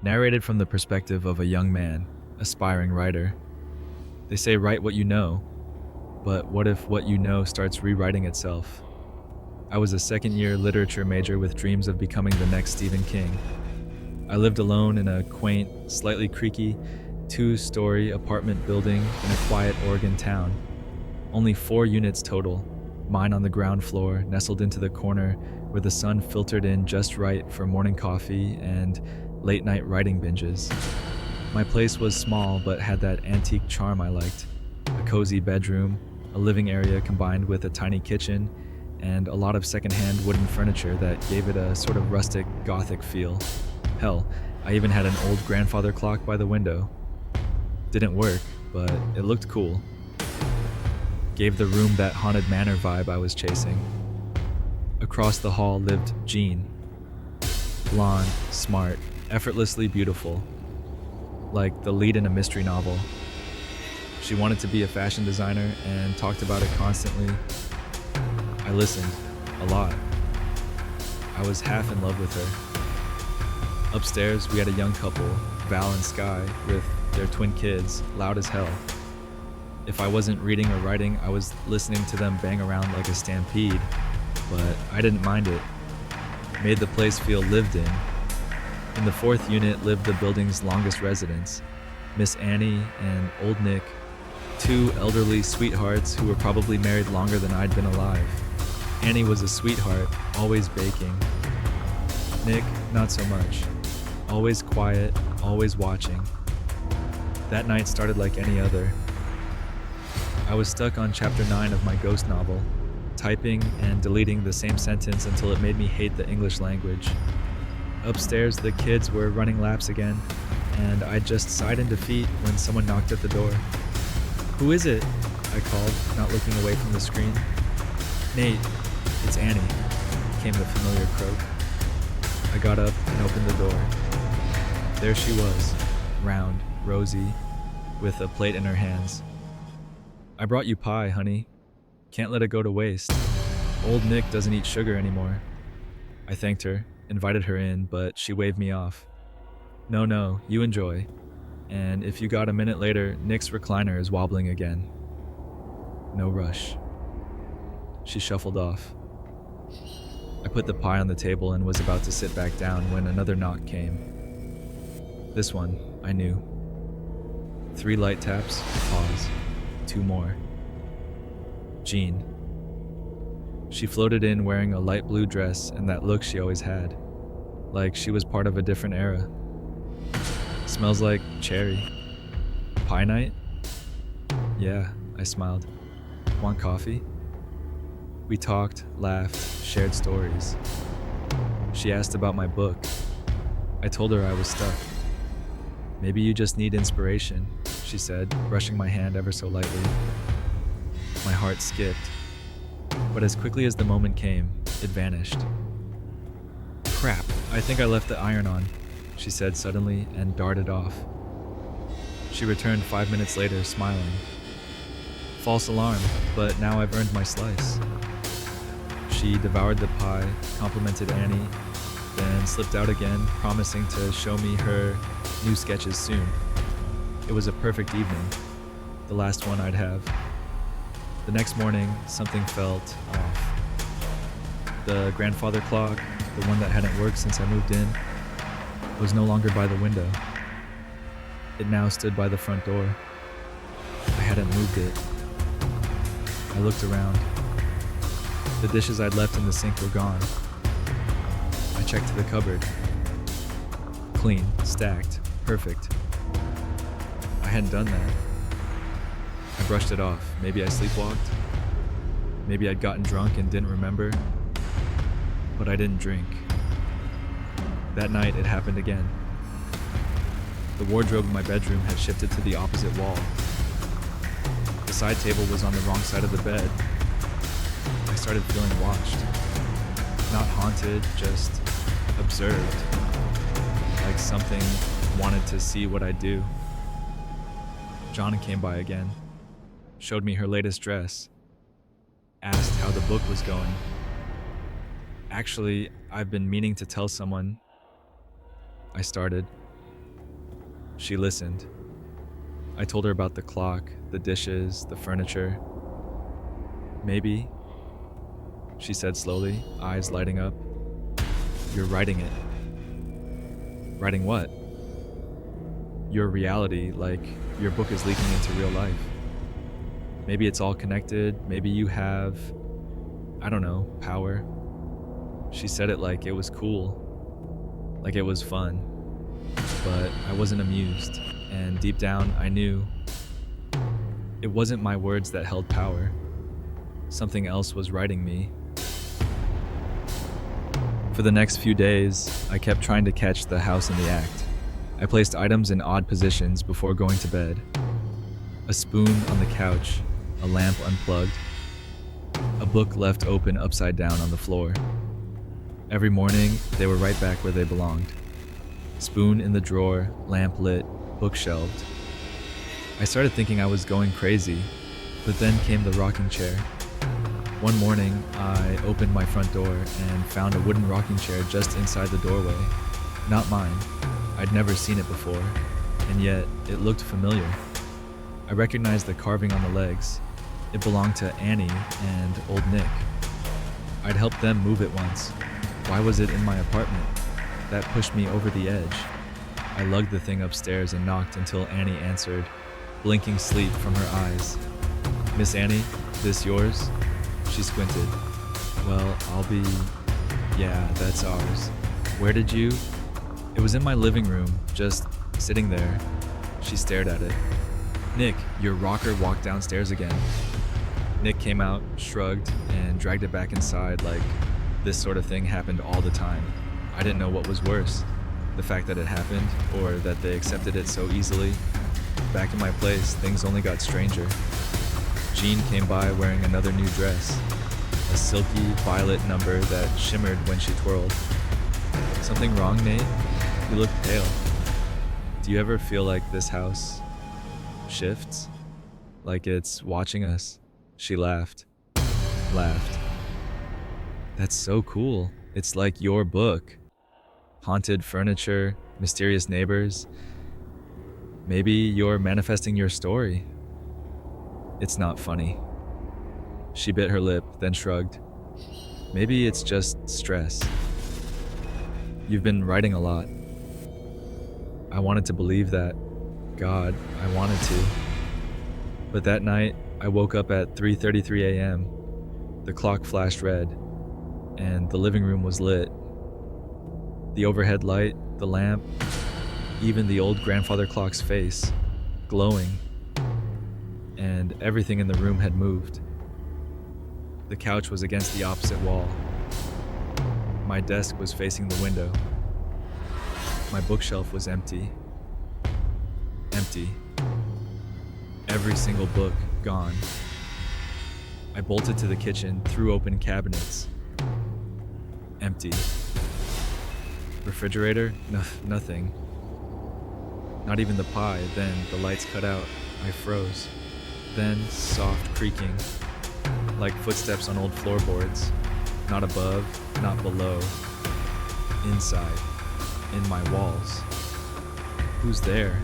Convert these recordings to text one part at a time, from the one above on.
narrated from the perspective of a young man, aspiring writer. They say write what you know, but what if what you know starts rewriting itself? I was a second-year literature major with dreams of becoming the next Stephen King. I lived alone in a quaint, slightly creaky, two-story apartment building in a quiet Oregon town. Only 4 units total, mine on the ground floor, nestled into the corner where the sun filtered in just right for morning coffee and late-night writing binges. My place was small but had that antique charm I liked. A cozy bedroom, a living area combined with a tiny kitchen, and a lot of secondhand wooden furniture that gave it a sort of rustic, gothic feel. Hell, I even had an old grandfather clock by the window. Didn't work, but it looked cool. Gave the room that haunted manor vibe I was chasing. Across the hall lived Jean. Blonde, smart, effortlessly beautiful. Like the lead in a mystery novel. She wanted to be a fashion designer and talked about it constantly. I listened, a lot. I was half in love with her. Upstairs, we had a young couple, Val and Sky, with their twin kids, loud as hell. If I wasn't reading or writing, I was listening to them bang around like a stampede, but I didn't mind it. Made the place feel lived in. In the 4th unit lived the building's longest residents, Miss Annie and Old Nick, two elderly sweethearts who were probably married longer than I'd been alive. Annie was a sweetheart, always baking. Nick, not so much. Always quiet, always watching. That night started like any other. I was stuck on chapter 9 of my ghost novel, typing and deleting the same sentence until it made me hate the English language. Upstairs, the kids were running laps again, and I just sighed in defeat when someone knocked at the door. "Who is it?" I called, not looking away from the screen. "Nate, it's Annie," came the familiar croak. I got up and opened the door. There she was, round, rosy, with a plate in her hands. "I brought you pie, honey. Can't let it go to waste. Old Nick doesn't eat sugar anymore." I thanked her, invited her in, but she waved me off. No, you enjoy. And if you got a minute later, Nick's recliner is wobbling again. No rush. She shuffled off. I put the pie on the table and was about to sit back down when another knock came. This one, I knew. 3 light taps, pause. 2 more. Jean. She floated in wearing a light blue dress and that look she always had. Like she was part of a different era. "Smells like cherry. Pie night?" "Yeah," I smiled. "Want coffee?" We talked, laughed, shared stories. She asked about my book. I told her I was stuck. "Maybe you just need inspiration," she said, brushing my hand ever so lightly. My heart skipped. But as quickly as the moment came, it vanished. "Crap, I think I left the iron on," she said suddenly and darted off. She returned 5 minutes later, smiling. "False alarm, but now I've earned my slice." She devoured the pie, complimented Annie, then slipped out again, promising to show me her new sketches soon. It was a perfect evening, the last one I'd have. The next morning, something felt off. The grandfather clock, the one that hadn't worked since I moved in, was no longer by the window. It now stood by the front door. I hadn't moved it. I looked around. The dishes I'd left in the sink were gone. I checked the cupboard. Clean, stacked, perfect. I hadn't done that. I brushed it off. Maybe I sleepwalked. Maybe I'd gotten drunk and didn't remember. But I didn't drink. That night, it happened again. The wardrobe in my bedroom had shifted to the opposite wall. The side table was on the wrong side of the bed. I started feeling watched. Not haunted, just observed. Like something wanted to see what I do. Jonna came by again. Showed me her latest dress. Asked how the book was going. "Actually, I've been meaning to tell someone." I started. She listened. I told her about the clock, the dishes, the furniture. Maybe, she said slowly, eyes lighting up, you're writing it. Writing what? Your reality, like your book is leaking into real life. Maybe it's all connected. Maybe you have, I don't know, power. She said it like it was cool, like it was fun. But I wasn't amused, and deep down I knew it wasn't my words that held power. Something else was writing me. For the next few days, I kept trying to catch the house in the act. I placed items in odd positions before going to bed. A spoon on the couch, a lamp unplugged, a book left open upside down on the floor. Every morning, they were right back where they belonged. Spoon in the drawer, lamp lit, book shelved. I started thinking I was going crazy, but then came the rocking chair. One morning, I opened my front door and found a wooden rocking chair just inside the doorway. Not mine. I'd never seen it before, and yet it looked familiar. I recognized the carving on the legs. It belonged to Annie and old Nick. I'd helped them move it once. Why was it in my apartment? That pushed me over the edge. I lugged the thing upstairs and knocked until Annie answered, blinking sleep from her eyes. Miss Annie, this yours? She squinted. Well, yeah, that's ours. Where did you? It was in my living room, just sitting there. She stared at it. Nick, your rocker walked downstairs again. Nick came out, shrugged, and dragged it back inside like this sort of thing happened all the time. I didn't know what was worse, the fact that it happened or that they accepted it so easily. Back in my place, things only got stranger. Jean came by wearing another new dress, a silky violet number that shimmered when she twirled. Something wrong, Nate? You look pale. Do you ever feel like this house shifts? Like it's watching us? She laughed. That's so cool. It's like your book. Haunted furniture, mysterious neighbors. Maybe you're manifesting your story. It's not funny. She bit her lip, then shrugged. Maybe it's just stress. You've been writing a lot. I wanted to believe that. God, I wanted to. But that night, I woke up at 3:33 a.m. The clock flashed red, and the living room was lit. The overhead light, the lamp, even the old grandfather clock's face, glowing. And everything in the room had moved. The couch was against the opposite wall. My desk was facing the window. My bookshelf was empty. Empty. Every single book gone. I bolted to the kitchen, threw open cabinets. Empty. Refrigerator? Nothing. Not even the pie. Then the lights cut out. I froze. Then soft creaking, like footsteps on old floorboards. Not above, not below. Inside, in my walls. Who's there?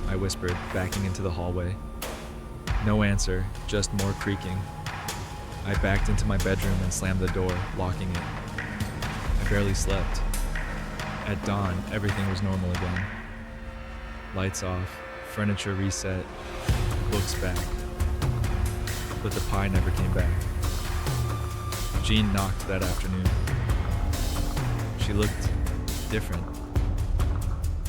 I whispered, backing into the hallway. No answer, just more creaking. I backed into my bedroom and slammed the door, locking it. I barely slept. At dawn, everything was normal again. Lights off, furniture reset, books back. But the pie never came back. Jean knocked that afternoon. She looked different,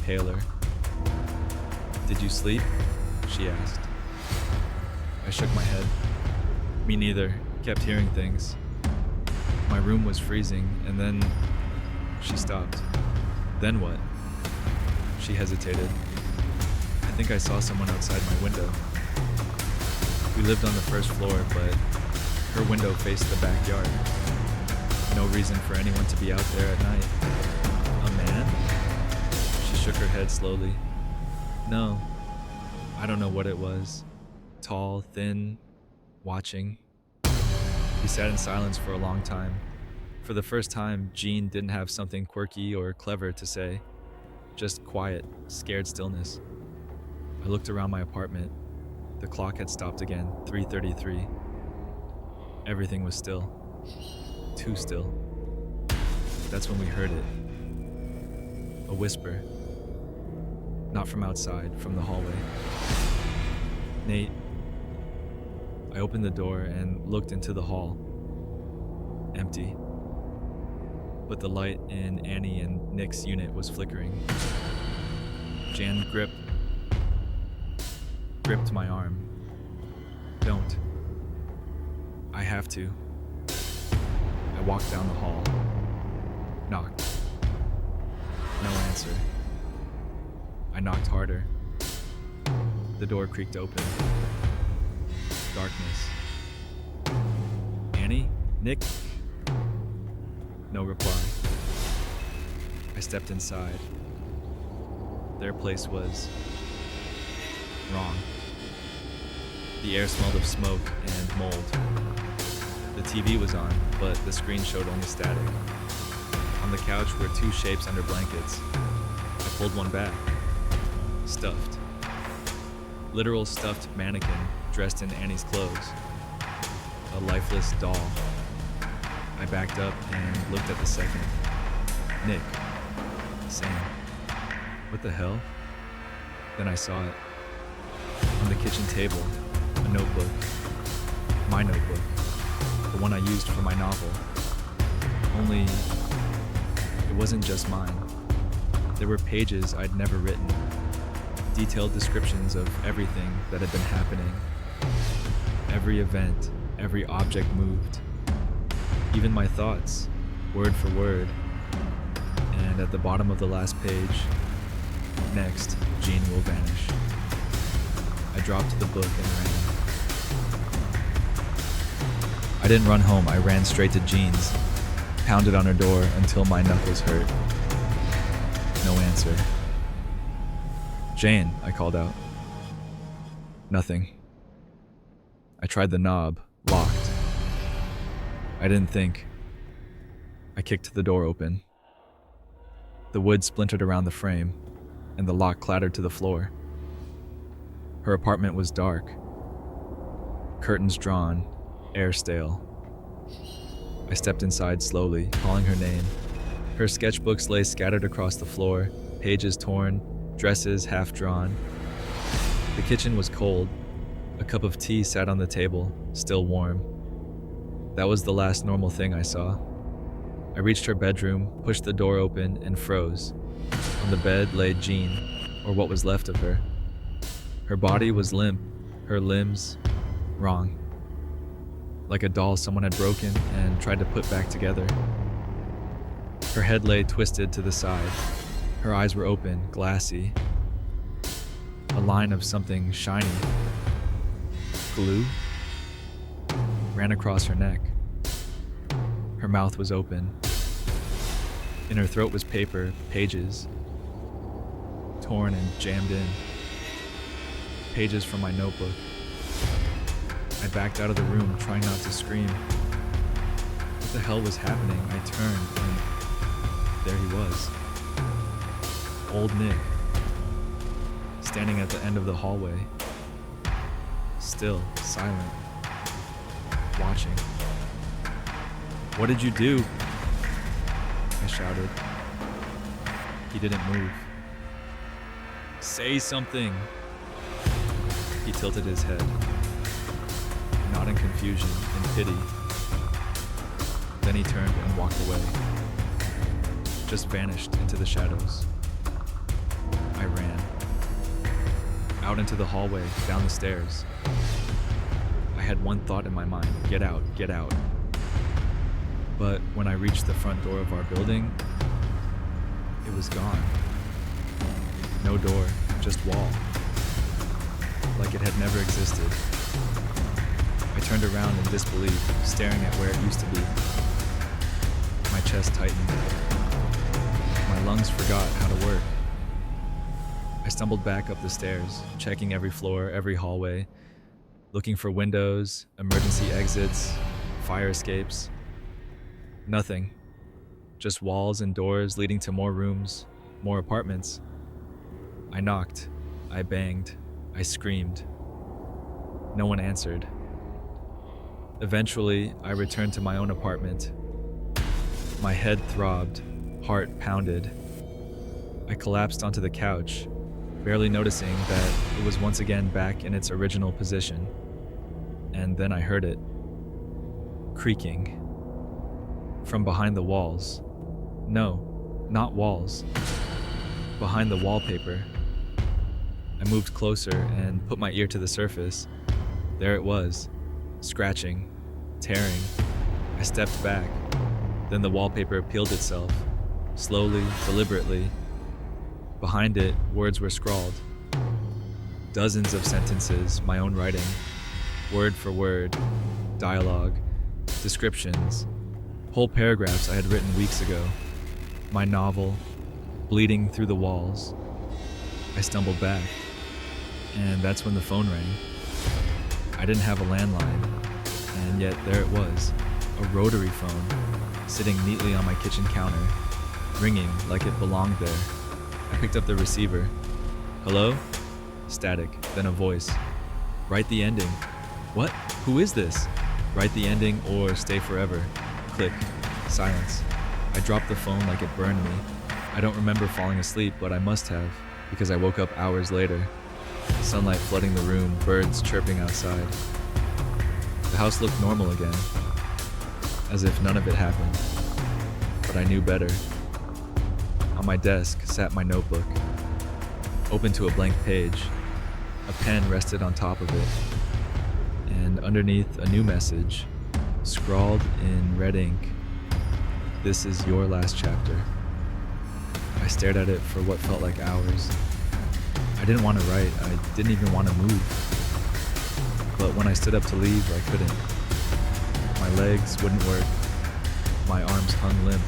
paler. Did you sleep? She asked. I shook my head. Me neither. Kept hearing things. My room was freezing, and then she stopped. Then what? She hesitated. I think I saw someone outside my window. We lived on the first floor, but her window faced the backyard. No reason for anyone to be out there at night. A man? She shook her head slowly. No, I don't know what it was. Tall, thin, watching. We sat in silence for a long time. For the first time, Jean didn't have something quirky or clever to say. Just quiet, scared stillness. I looked around my apartment. The clock had stopped again, 3:33. Everything was still. Too still. That's when we heard it. A whisper. Not from outside, from the hallway. Nate. I opened the door and looked into the hall. Empty. But the light in Annie and Nick's unit was flickering. Jan gripped my arm. Don't. I have to. I walked down the hall. Knocked. No answer. I knocked harder. The door creaked open. Darkness. Annie? Nick? No reply. I stepped inside. Their place was wrong. The air smelled of smoke and mold. The TV was on, but the screen showed only static. On the couch were two shapes under blankets. I pulled one back. Stuffed. Literal stuffed mannequin dressed in Annie's clothes. A lifeless doll. I backed up and looked at the second. Nick. Same. What the hell? Then I saw it. On the kitchen table, a notebook. My notebook. The one I used for my novel. Only, it wasn't just mine. There were pages I'd never written. Detailed descriptions of everything that had been happening. Every event, every object moved. Even my thoughts, word for word. And at the bottom of the last page, next, Jean will vanish. I dropped the book and ran. I didn't run home, I ran straight to Jean's, pounded on her door until my knuckles hurt. No answer. Jane, I called out. Nothing. I tried the knob, locked. I didn't think. I kicked the door open. The wood splintered around the frame, and the lock clattered to the floor. Her apartment was dark. Curtains drawn, air stale. I stepped inside slowly, calling her name. Her sketchbooks lay scattered across the floor, pages torn, dresses half drawn. The kitchen was cold. A cup of tea sat on the table, still warm. That was the last normal thing I saw. I reached her bedroom, pushed the door open, and froze. On the bed lay Jean, or what was left of her. Her body was limp, her limbs wrong. Like a doll someone had broken and tried to put back together. Her head lay twisted to the side. Her eyes were open, glassy. A line of something shiny, glue, ran across her neck. Her mouth was open. In her throat was paper, pages, torn and jammed in. Pages from my notebook. I backed out of the room, trying not to scream. What the hell was happening? I turned, and there he was. Old Nick, standing at the end of the hallway, still, silent, watching. What did you do? I shouted. He didn't move. Say something. He tilted his head, not in confusion, in pity. Then he turned and walked away, just vanished into the shadows. I ran. Out into the hallway, down the stairs. I had one thought in my mind, get out, get out. But when I reached the front door of our building, it was gone. No door, just wall. Like it had never existed. I turned around in disbelief, staring at where it used to be. My chest tightened. My lungs forgot how to work. I stumbled back up the stairs, checking every floor, every hallway, looking for windows, emergency exits, fire escapes. Nothing. Just walls and doors leading to more rooms, more apartments. I knocked. I banged. I screamed. No one answered. Eventually, I returned to my own apartment. My head throbbed, heart pounded. I collapsed onto the couch, barely noticing that it was once again back in its original position. And then I heard it. Creaking. From behind the walls. No, not walls. Behind the wallpaper. I moved closer and put my ear to the surface. There it was, scratching, tearing. I stepped back. Then the wallpaper peeled itself, slowly, deliberately. Behind it, words were scrawled. Dozens of sentences, my own writing, word for word, dialogue, descriptions, whole paragraphs I had written weeks ago. My novel, bleeding through the walls. I stumbled back, and that's when the phone rang. I didn't have a landline, and yet there it was, a rotary phone, sitting neatly on my kitchen counter, ringing like it belonged there. I picked up the receiver. Hello? Static, then a voice. Write the ending. What? Who is this? Write the ending or stay forever. Click. Silence. I dropped the phone like it burned me. I don't remember falling asleep, but I must have, because I woke up hours later. Sunlight flooding the room, birds chirping outside. The house looked normal again, as if none of it happened. But I knew better. On my desk sat my notebook, open to a blank page. A pen rested on top of it, and underneath a new message, scrawled in red ink. This is your last chapter. I stared at it for what felt like hours. I didn't want to write, I didn't even want to move. But when I stood up to leave, I couldn't. My legs wouldn't work. My arms hung limp.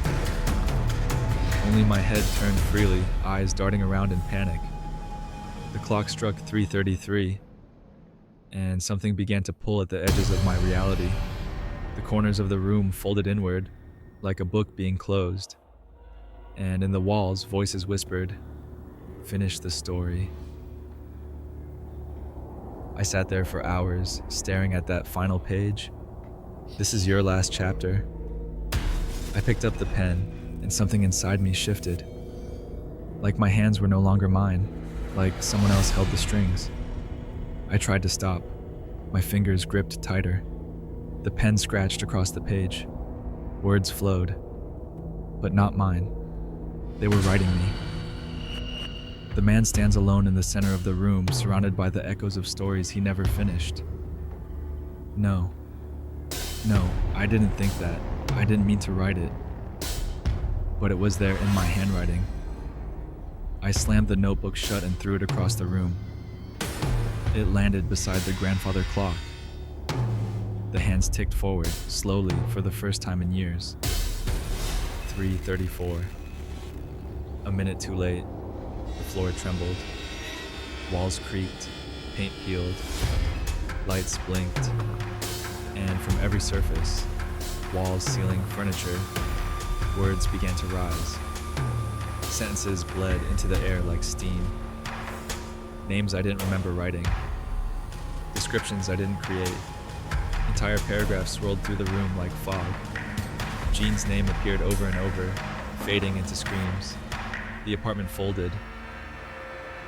Only my head turned freely, eyes darting around in panic. The clock struck 3:33, and something began to pull at the edges of my reality. The corners of the room folded inward, like a book being closed. And in the walls, voices whispered, "Finish the story." I sat there for hours, staring at that final page. This is your last chapter. I picked up the pen, and something inside me shifted. Like my hands were no longer mine, like someone else held the strings. I tried to stop. My fingers gripped tighter. The pen scratched across the page. Words flowed, but not mine. They were writing me. The man stands alone in the center of the room, surrounded by the echoes of stories he never finished. No, I didn't think that. I didn't mean to write it. But it was there in my handwriting. I slammed the notebook shut and threw it across the room. It landed beside the grandfather clock. The hands ticked forward, slowly, for the first time in years. 3:34. A minute too late. The floor trembled. Walls creaked, paint peeled, lights blinked, and from every surface, walls, ceiling, furniture, words began to rise. Sentences bled into the air like steam. Names I didn't remember writing. Descriptions I didn't create. Entire paragraphs swirled through the room like fog. Jean's name appeared over and over, fading into screams. The apartment folded.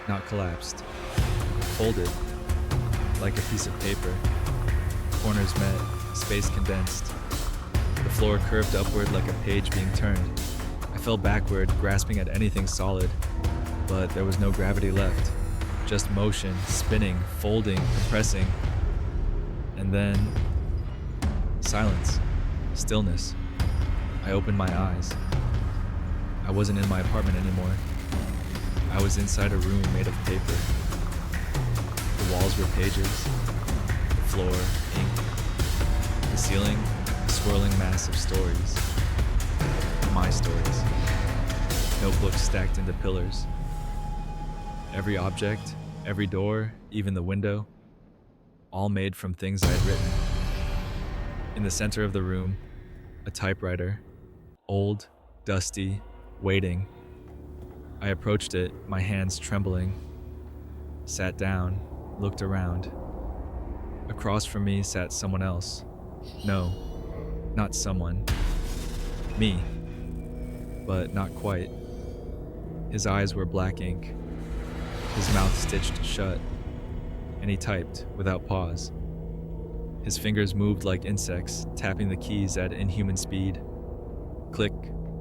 Not collapsed. Folded. Like a piece of paper. Corners met, space condensed. The floor curved upward like a page being turned. I fell backward, grasping at anything solid, but there was no gravity left. Just motion, spinning, folding, compressing. And then silence, stillness. I opened my eyes. I wasn't in my apartment anymore. I was inside a room made of paper. The walls were pages, the floor, ink, the ceiling, a swirling mass of stories. My stories. Notebooks stacked into pillars. Every object, every door, even the window, all made from things I had written. In the center of the room, a typewriter, old, dusty, waiting. I approached it, my hands trembling. Sat down, looked around. Across from me sat someone else. No, not someone. Me. But not quite. His eyes were black ink, his mouth stitched shut, and he typed without pause. His fingers moved like insects, tapping the keys at inhuman speed. Click,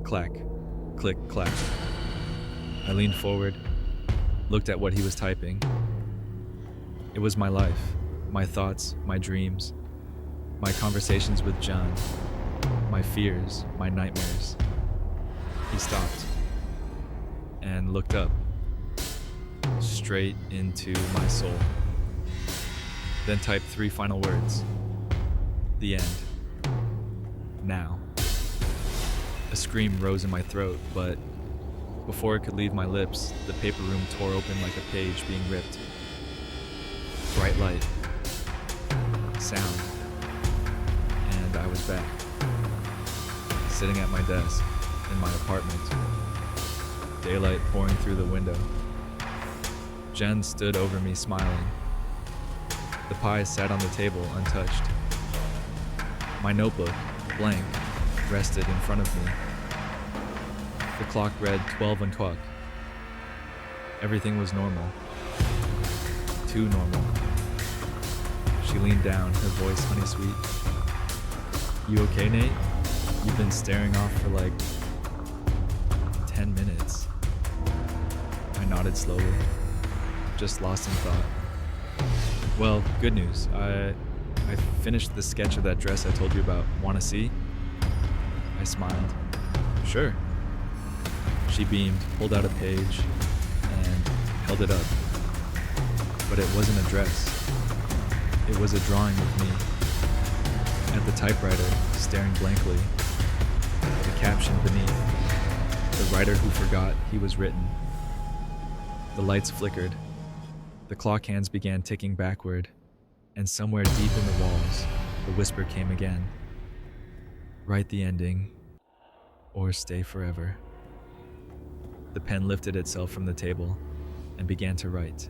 clack, click, clack. I leaned forward, looked at what he was typing. It was my life, my thoughts, my dreams, my conversations with John, my fears, my nightmares. He stopped and looked up, straight into my soul. Then typed 3 final words. The end. Now. A scream rose in my throat, but before it could leave my lips, the paper room tore open like a page being ripped. Bright light. Sound. And I was back. Sitting at my desk in my apartment. Daylight pouring through the window. Jen stood over me smiling. The pie sat on the table untouched. My notebook, blank, rested in front of me. The clock read 12 and twuck. Everything was normal. Too normal. She leaned down, her voice honey sweet. You okay, Nate? You've been staring off for like 10 minutes. I nodded slowly, just lost in thought. Well, good news. I finished the sketch of that dress I told you about. Wanna see? I smiled. Sure. She beamed, pulled out a page, and held it up. But it wasn't a dress. It was a drawing of me. At the typewriter, staring blankly. The caption beneath. The writer who forgot he was written. The lights flickered. The clock hands began ticking backward, and somewhere deep in the walls, the whisper came again. Write the ending, or stay forever. The pen lifted itself from the table and began to write.